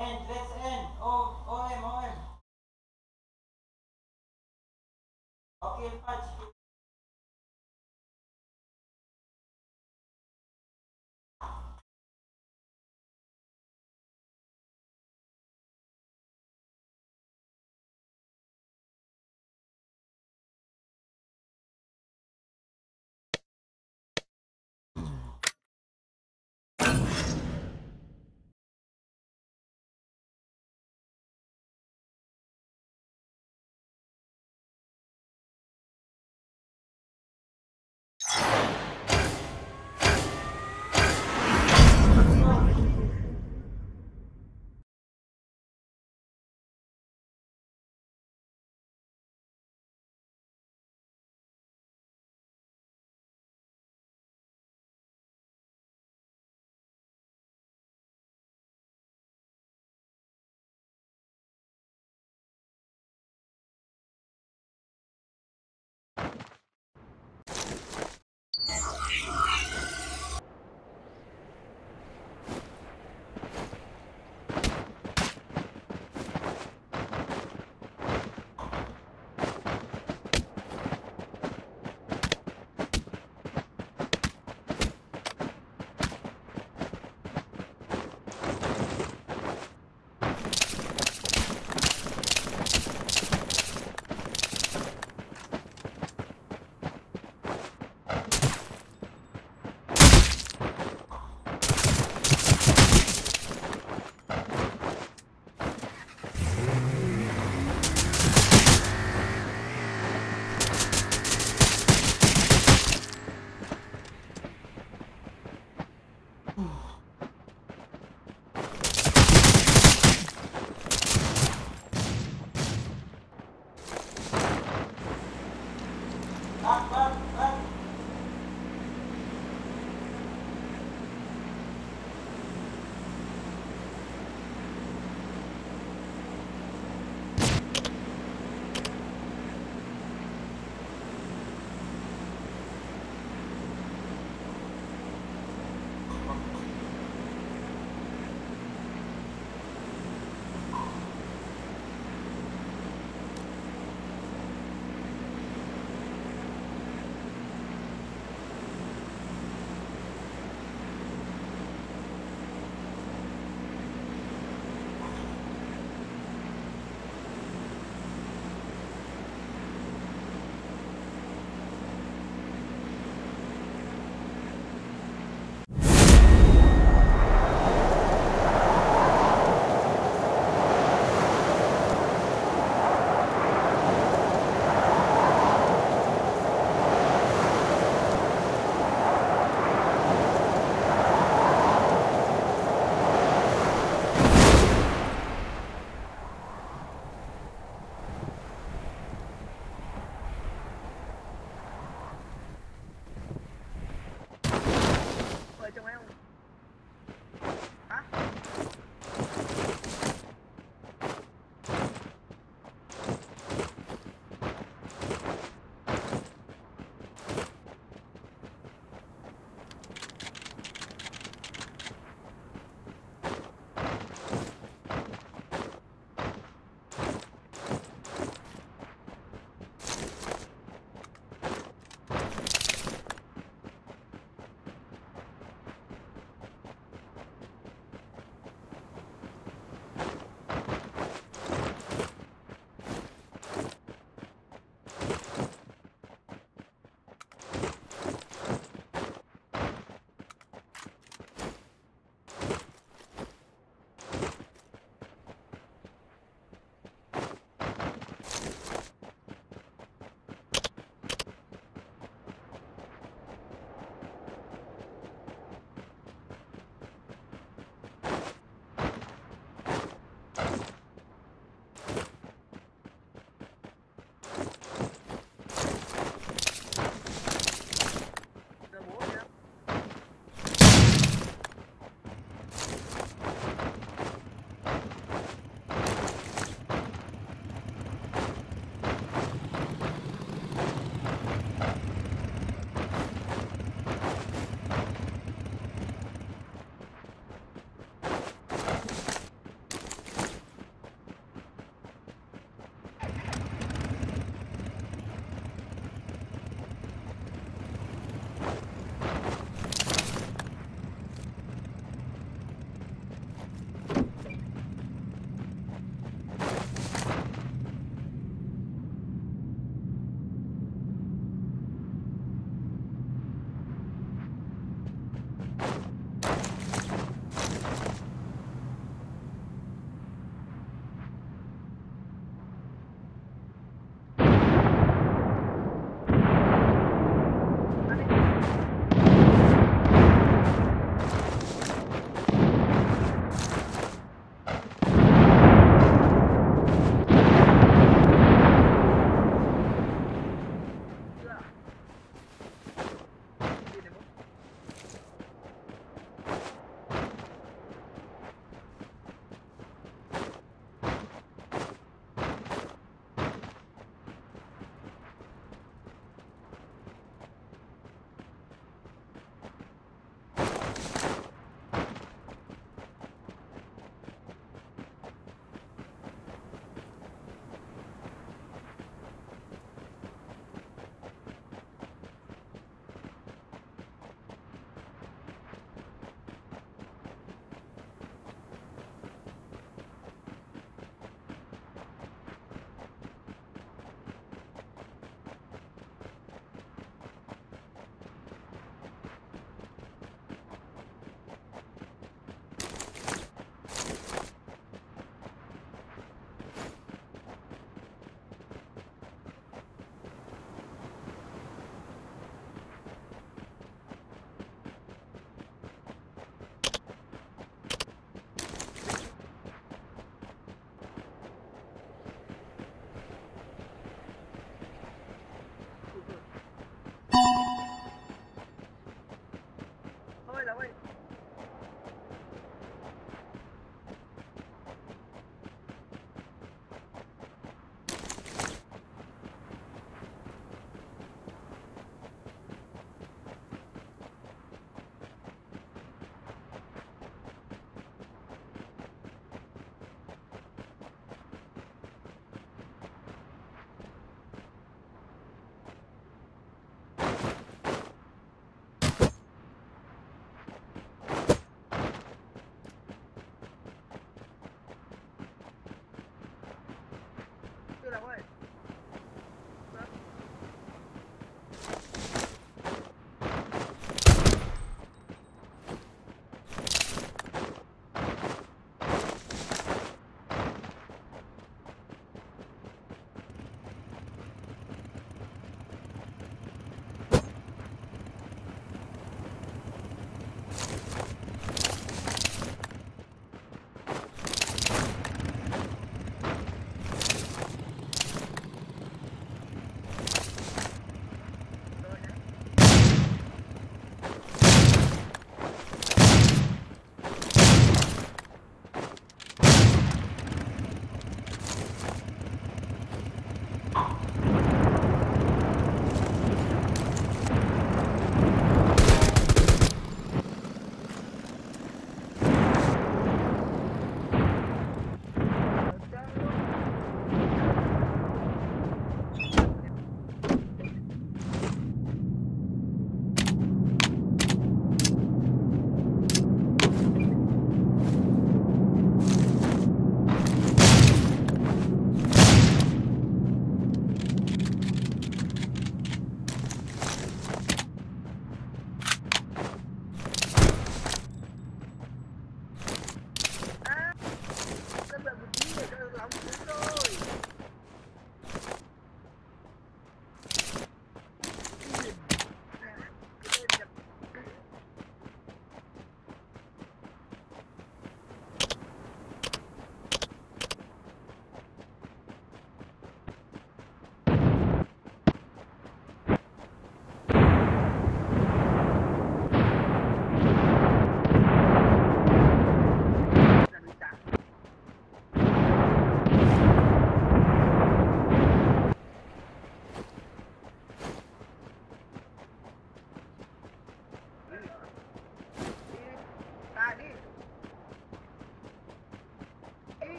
End, let's end. O, OM, OM. Okay, patch.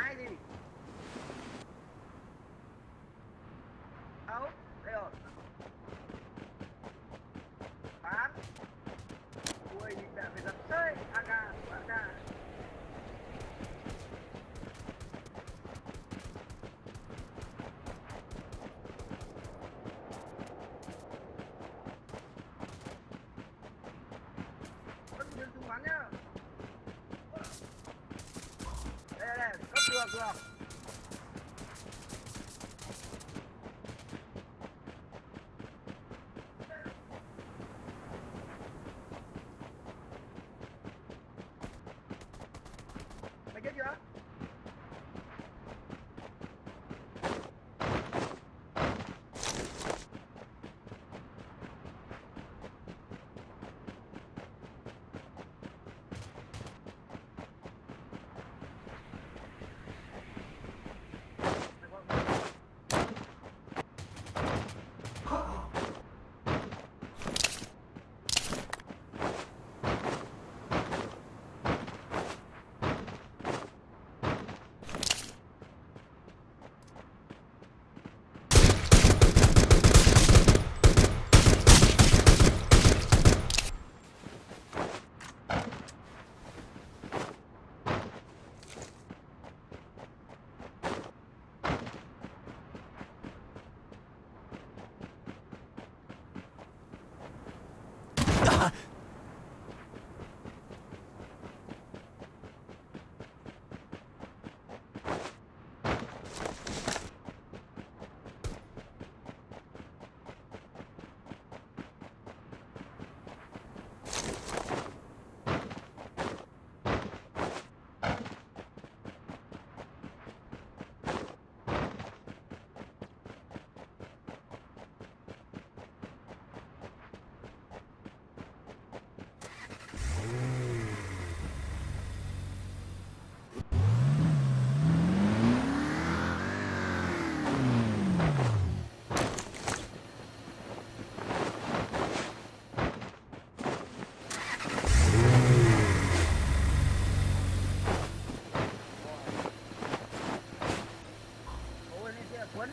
hai gì? Đâu? Đây rồi. Bán. Ui, mẹ phải dập chơi. AK, AK. Vẫn biến súng bắn nhá. Đây, cấp được. Mày chết chưa? Quấn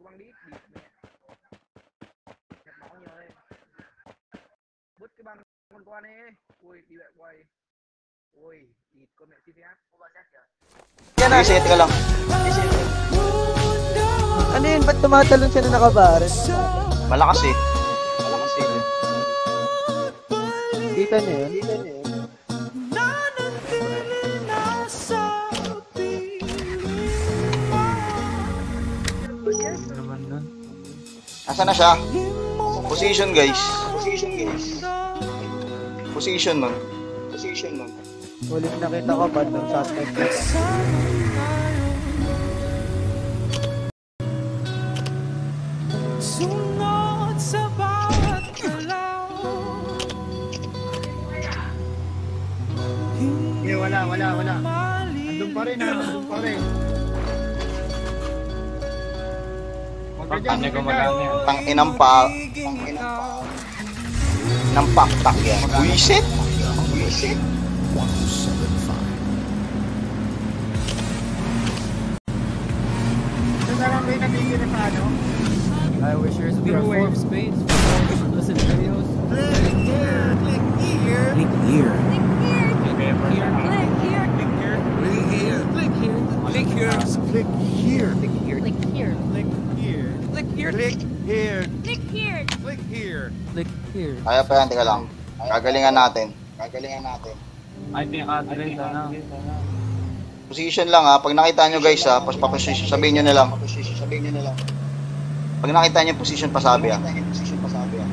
bang đi mẹ chặt máu nhiều đây bứt cái băng con đi ui đi lại quay ui địt con mẹ CPS Yan na, set ka lang. Ano yun? Ba't tumatalon siya na nakabaret? Malakas eh. Malakas eh. Kita niyo yun? Nasaan na siya? Position guys. Position guys. Position nun. Position nun. Ulit nakita ko ba nung suspect na? Sunod sa bawat galaw. eh wala nandun pa rin nandun pa rin Tang inang pa. Nang paktak yan. Buisit. Buisit. I wish yours would be a fourth space for listen to videos. Click here. Click here. Click here. Click here. Click here. Click here. Click here. Click here. Click here. Click here. Click here. Click here. Click here. Click here. Click here. Click here. Click here. Kaya pa yan, teka lang. Gagalingan natin. Gagalingan natin. I think address na. Position lang ha. Pag nakita nyo guys ha, paposition, sabihin nyo na lang. Sabihin nyo na lang. Pag nakita nyo yung position, pasabi ha. Position, pasabi ha.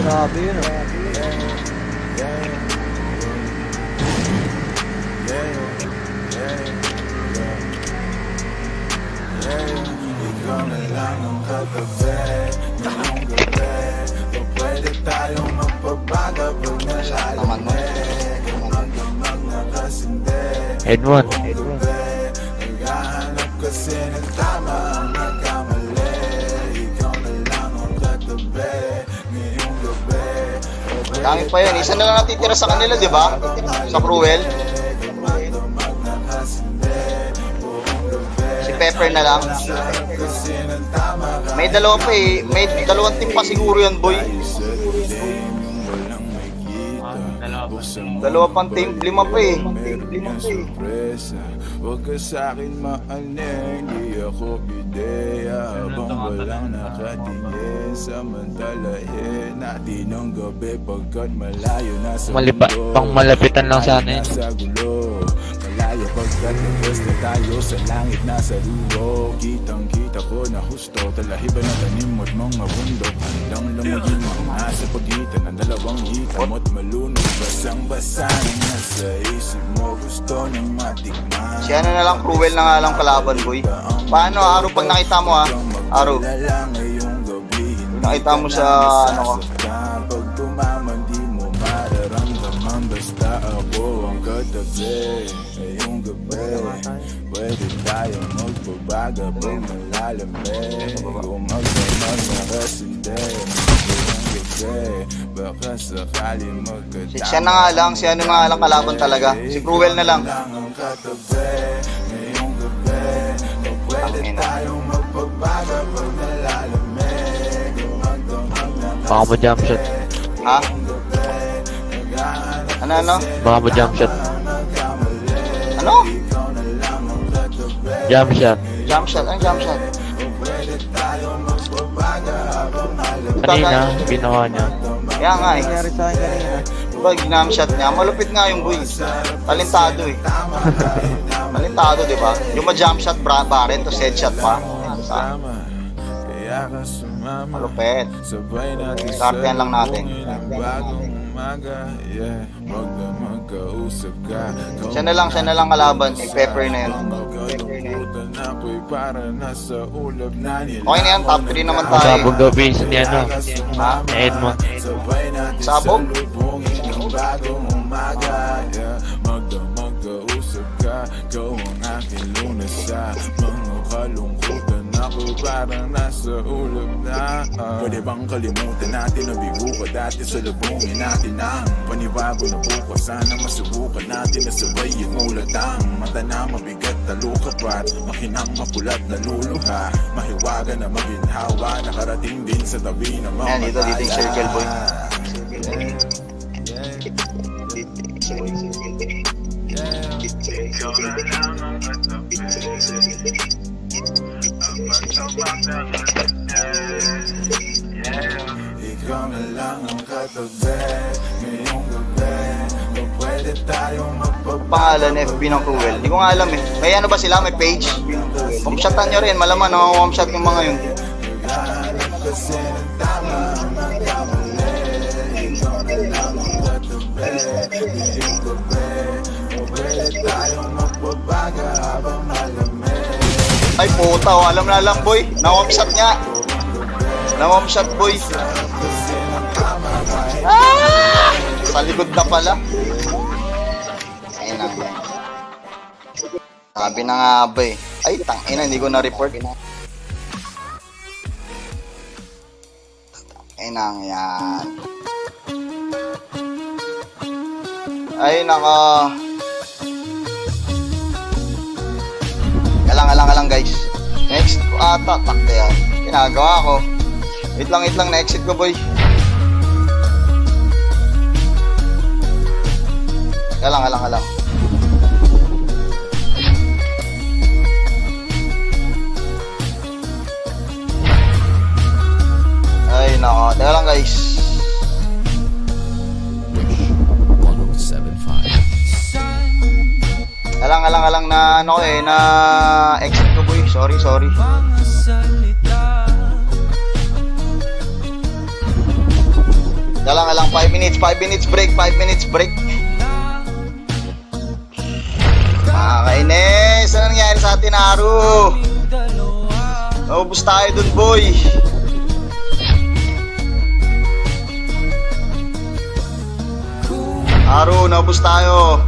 Grabe yun oh. Ikaw na lang ang katabi ngayong gabi. O pwede tayong magpabaga pag nalalamig. Magdamag na kasindi. Edmond. Naghahanap kasi ng tama ang nagkamali. Ikaw na lang ang katabi ngayong gabi. Dami pa yun. Isa na lang natitira sa kanila, di ba? Sa Cruel. Si Pepper na lang. May dalawa pa eh. May dalawang team pa siguro yan, boy. Dalawa pang team. 5 pa eh. Huwag ka sa'kin maaning, di ako bideya. Habang walang nakatingin, samantalahin natin ang gabi pagkat malayo na sa mundo. Pang malapitan lang sana yun. Nasa gulo, malayo pagkat nagwas na tayo sa langit nasa luho. Kitang kita ko na husto, talahiban na tanim mo't mga bundok. Handang lumuyin mo nasa pagitan ng dalawang hita mo't malunod. Basang-basa na nasa isip mo, gusto nang matikman. Si ano na lang, Cruel na nga lang kalaban, boy. Paano, Aro, pag nakita mo ha? Aro. Nakita mo sa ano ko. Pag tumaman di mo mararamdaman, basta ako ang katabi. Ngayong gabi, pwede tayong magbabaga pag malalamig. Umagdamag na kasindi. Ngayong gabi, baka sakali magkatama. Siya na nga lang, si ano na nga lang kalaban talaga. Si Cruel na lang. Ngayong gabi, pwede tayong magbabaga pag malalamig. Umagdamag na Baka mo jump shot. Ha? Ano? Baka mo jump shot. Ano? Jump shot. Jump shot? Anong jump shot? Kanina, ginawa niya. Kaya nga eh. Nangyari sa akin kanina. Diba, ginam shot niya. Malupit nga yung boy. Talentado eh. Talentado, diba? Yung ma-jump shot, Barret, to head shot pa. Malupit. Startian lang natin. Siya na lang kalaban. Si Pepper na yun. Okay na yan, top 3 naman tayo. Sabog daw base ni ano. Ha? Ni Edmond. Sabog? ako parang nasa ulap na. Pwede bang kalimutan natin na bigo ka dati sa labungin natin ang panibago na bukas. Sana masubukan natin na sabay yung ulatang mata na mabigat na lukapat, makinang mapulat na luluha, mahiwaga na maginhawa, nakarating din sa tabi ng mga Yan, dito yung circle, boy. Ikaw na lang ang katabi ngayong gabi. Pwede tayong Pangalan FB ng Cruel. Hindi ko nga alam eh. May ano ba sila? May page? Homeshotan nyo rin. Malaman, homeshot yung mga yun. kasi ng tama ang kamali. Ikaw na lang ang katabi ngayong gabi. Pwede tayong magbabaga habang malamig. Ay puta, alam na lang boy. Na-homeshot nga. Na-homeshot boy. Ah! Sa likod na pala. Ayun na. Sabi na nga ba eh. Ay, tangina, hindi ko na-report. Ayun na yan. Ay, naka. Alang guys. Next ata, takte yan. Ginagawa ko. Wait lang, na-exit ko boy. Alang. Ay, nako. Teka lang, guys. 1075. Alang na ano eh, na exit ko boy. Sorry. Alang, 5 minutes break. Kainis, ano nangyari sa atin, Haru? Naubos tayo dun, boy. Haru, naubos tayo.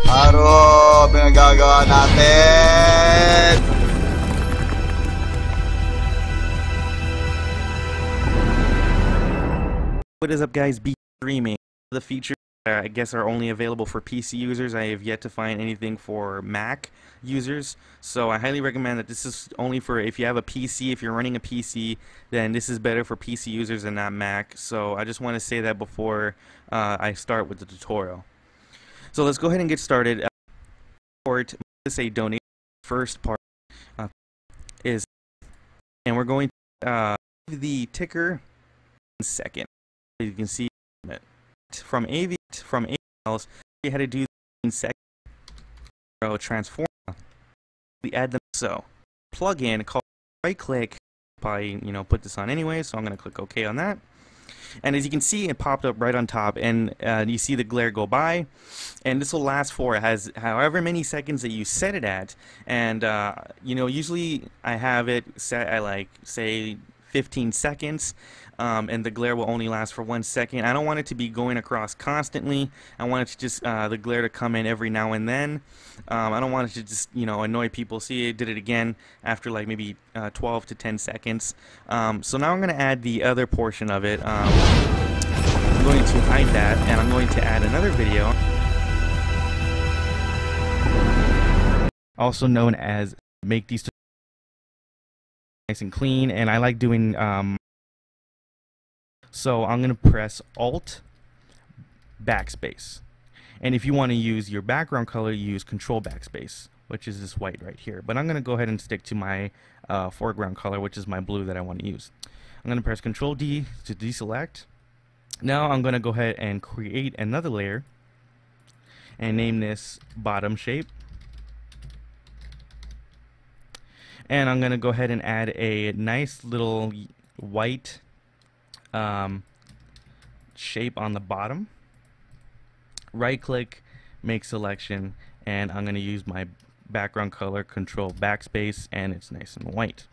Haru, pinagagawa natin. What is up, guys? Be streaming. The features I guess are only available for PC users. I have yet to find anything for Mac users, so I highly recommend that this is only for if you have a PC. If you're running a PC, then this is better for PC users and not Mac. So I just want to say that before I start with the tutorial. So let's go ahead and get started. Let's say donate. First part is, and we're going to the ticker in second. You can see it from else you had to do in second transform. We add them so plugin called right click. Probably put this on anyway, so I'm gonna click OK on that. And as you can see, it popped up right on top, and you see the glare go by, and this will last for, it has however many seconds that you set it at, and usually I have it set at like say 15 seconds, and the glare will only last for 1 second. I don't want it to be going across constantly. I want it to just the glare to come in every now and then. I don't want it to just annoy people. See, it did it again after like maybe 12 to 10 seconds. So now I'm going to add the other portion of it. I'm going to hide that, and I'm going to add another video, also known as make these nice and clean, and I like doing so I'm gonna press Alt backspace, and if you want to use your background color, you use Control backspace, which is this white right here, but I'm gonna go ahead and stick to my foreground color, which is my blue that I want to use. I'm gonna press Control D to deselect. Now I'm gonna go ahead and create another layer and name this bottom shape. And I'm going to go ahead and add a nice little white shape on the bottom. Right click, make selection, and I'm going to use my background color, Control backspace, and it's nice and white.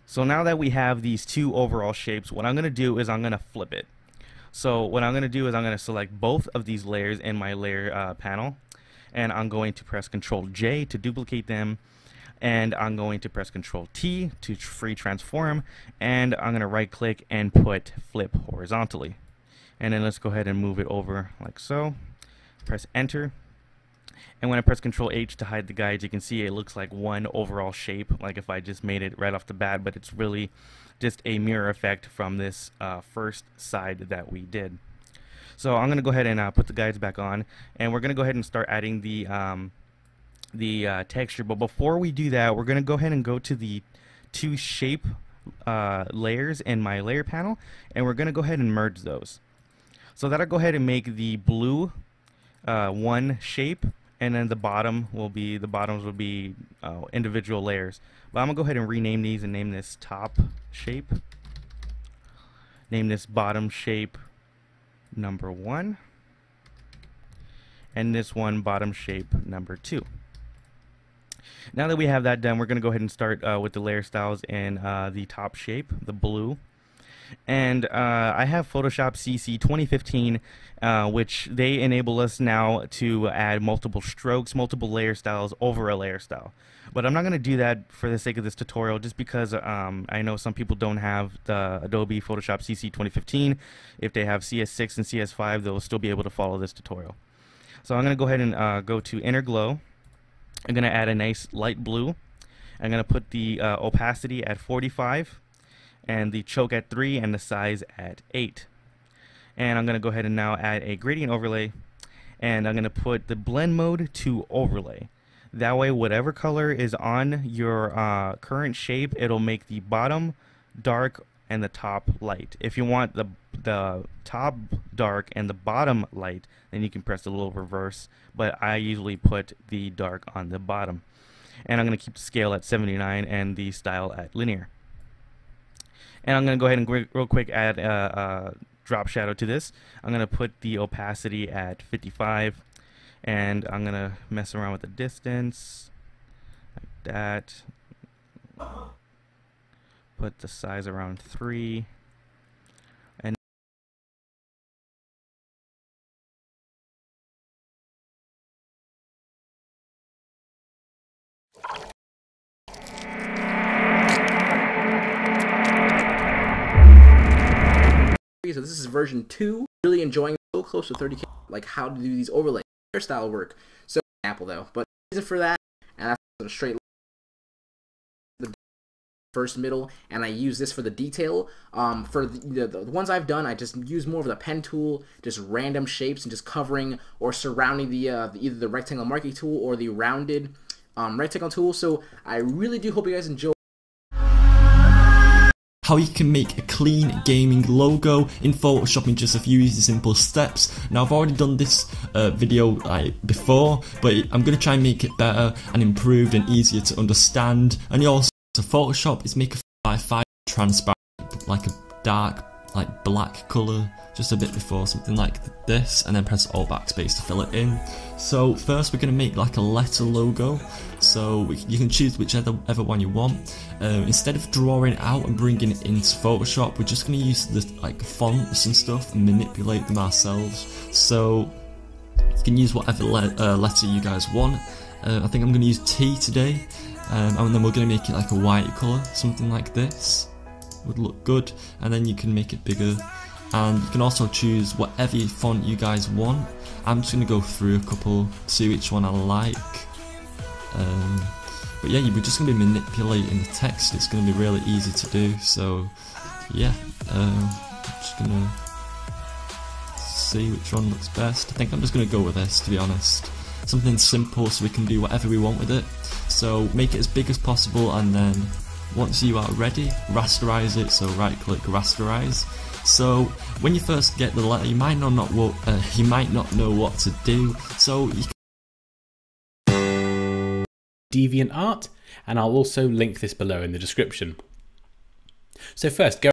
So now that we have these two overall shapes, what I'm going to do is I'm going to flip it. So what I'm going to do is I'm going to select both of these layers in my layer panel, and I'm going to press Control J to duplicate them, and I'm going to press Control T to free transform, and I'm going to right click and put flip horizontally. And then let's go ahead and move it over like so. Press enter. And when I press Control H to hide the guides, you can see it looks like one overall shape, like if I just made it right off the bat, but it's really just a mirror effect from this first side that we did. So I'm going to go ahead and put the guides back on, and we're going to go ahead and start adding the texture. But before we do that, we're going to go ahead and go to the two shape layers in my layer panel, and we're going to go ahead and merge those. So that'll go ahead and make the blue one shape, and then the bottoms will be individual layers. But I'm gonna go ahead and rename these and name this top shape, name this bottom shape number 1, and this one bottom shape number 2. Now that we have that done, we're gonna go ahead and start with the layer styles in the top shape, the blue. And I have Photoshop CC 2015, which they enable us now to add multiple strokes, multiple layer styles over a layer style. But I'm not going to do that for the sake of this tutorial, just because I know some people don't have the Adobe Photoshop CC 2015. If they have CS6 and CS5, they'll still be able to follow this tutorial. So I'm going to go ahead and go to Inner Glow. I'm going to add a nice light blue. I'm going to put the opacity at 45. And the choke at 3 and the size at 8. And I'm going to go ahead and now add a gradient overlay, and I'm going to put the blend mode to overlay. That way whatever color is on your current shape, it'll make the bottom dark and the top light. If you want the top dark and the bottom light, then you can press the little reverse, but I usually put the dark on the bottom. And I'm going to keep the scale at 79 and the style at linear. And I'm going to go ahead and real quick add a drop shadow to this. I'm going to put the opacity at 55, and I'm going to mess around with the distance like that. Put the size around 3. And so this is version 2. Really enjoying it, so close to 30K, like how to do these overlays, hairstyle work. So example though, but reason for that, and that's a straight the first middle, and I use this for the detail. For the ones I've done, I just use more of the pen tool, just random shapes and just covering or surrounding the either the rectangle marquee tool or the rounded rectangle tool. So I really do hope you guys enjoy how you can make a clean gaming logo in Photoshop in just a few easy simple steps. Now I've already done this video before, but I'm going to try and make it better and improved and easier to understand. And also Photoshop is make a 5x5 transparent, like a dark like black colour just a bit before, something like this, and then press Alt backspace to fill it in. So first we're going to make like a letter logo, so you can choose whichever one you want. Instead of drawing it out and bringing it into Photoshop, we're just going to use the like fonts and stuff and manipulate them ourselves. So you can use whatever letter you guys want. I think I'm going to use T today, and then we're going to make it like a white colour, something like this would look good, and then you can make it bigger, and you can also choose whatever font you guys want. I'm just going to go through a couple, see which one I like, but yeah, we're just going to be manipulating the text. It's going to be really easy to do, so yeah, I'm just going to see which one looks best. I think I'm just going to go with this, to be honest. Something simple so we can do whatever we want with it. So make it as big as possible, and then once you are ready, rasterize it. So right click, rasterize. So when you first get the letter, you might not know what to do. So you can DeviantArt, and I'll also link this below in the description. So first, go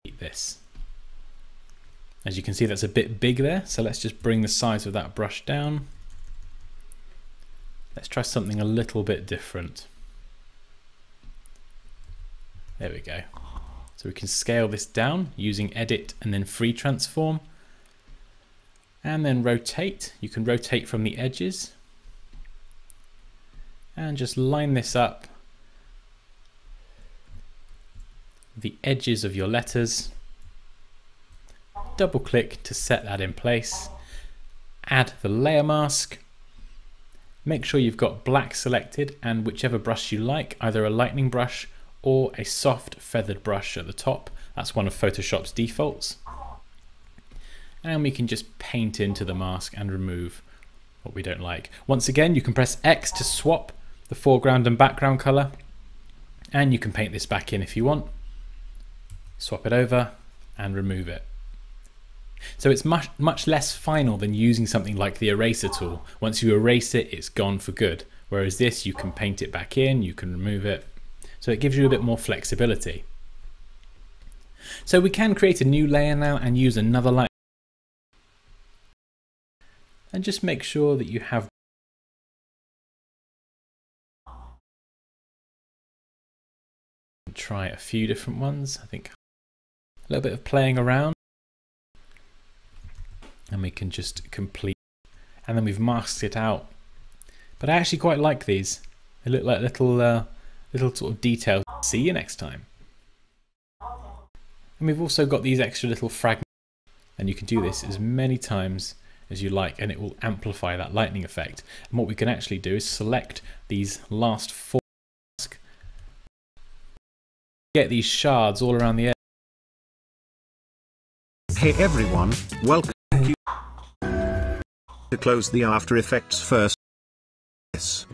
and this. As you can see, that's a bit big there. So let's just bring the size of that brush down. Let's try something a little bit different. There we go. So we can scale this down using edit and then free transform. And then rotate. You can rotate from the edges. And just line this up, the edges of your letters. Double click to set that in place. Add the layer mask. Make sure you've got black selected and whichever brush you like, either a lightning brush or a soft feathered brush at the top. That's one of Photoshop's defaults. And we can just paint into the mask and remove what we don't like. Once again, you can press X to swap the foreground and background color, and you can paint this back in if you want. Swap it over and remove it. So it's much less final than using something like the eraser tool. Once you erase it, it's gone for good. Whereas this, you can paint it back in, you can remove it. So it gives you a bit more flexibility. So we can create a new layer now and use another light. And just make sure that you have try a few different ones. I think a little bit of playing around. And we can just complete, and then we've masked it out. But I actually quite like these. They look like little sort of details. See you next time. And we've also got these extra little fragments, and you can do this as many times as you like, and it will amplify that lightning effect. And what we can actually do is select these last 4 masks, get these shards all around the edge. Hey everyone, welcome to close the After Effects first. Yes.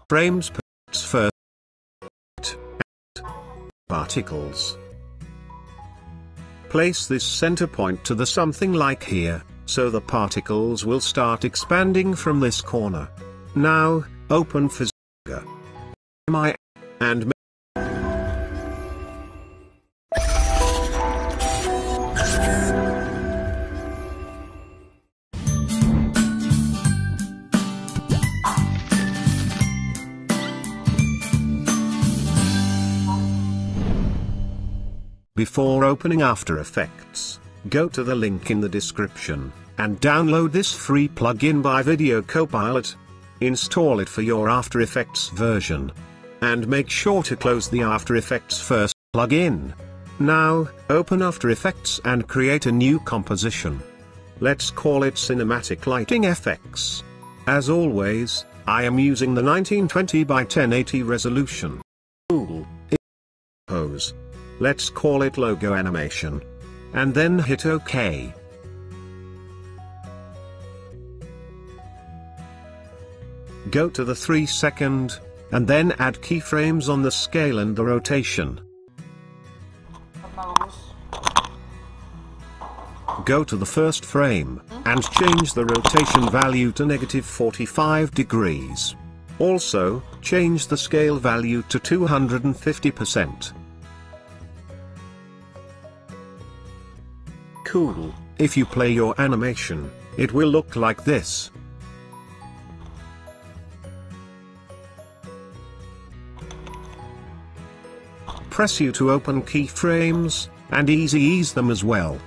Frames per first and particles. Place this center point to the something like here, so the particles will start expanding from this corner. Now, open Fizzinger. And before opening After Effects, go to the link in the description, and download this free plugin by Video Copilot. Install it for your After Effects version. And make sure to close the After Effects first plugin. Now, open After Effects and create a new composition. Let's call it Cinematic Lighting FX. As always, I am using the 1920 by 1080 resolution. Cool. Pose. Let's call it Logo Animation. And then hit OK. Go to the 3-second, and then add keyframes on the scale and the rotation. Go to the first frame, and change the rotation value to -45 degrees. Also, change the scale value to 250%. Cool. If you play your animation, it will look like this. Press U to open keyframes, and ease them as well.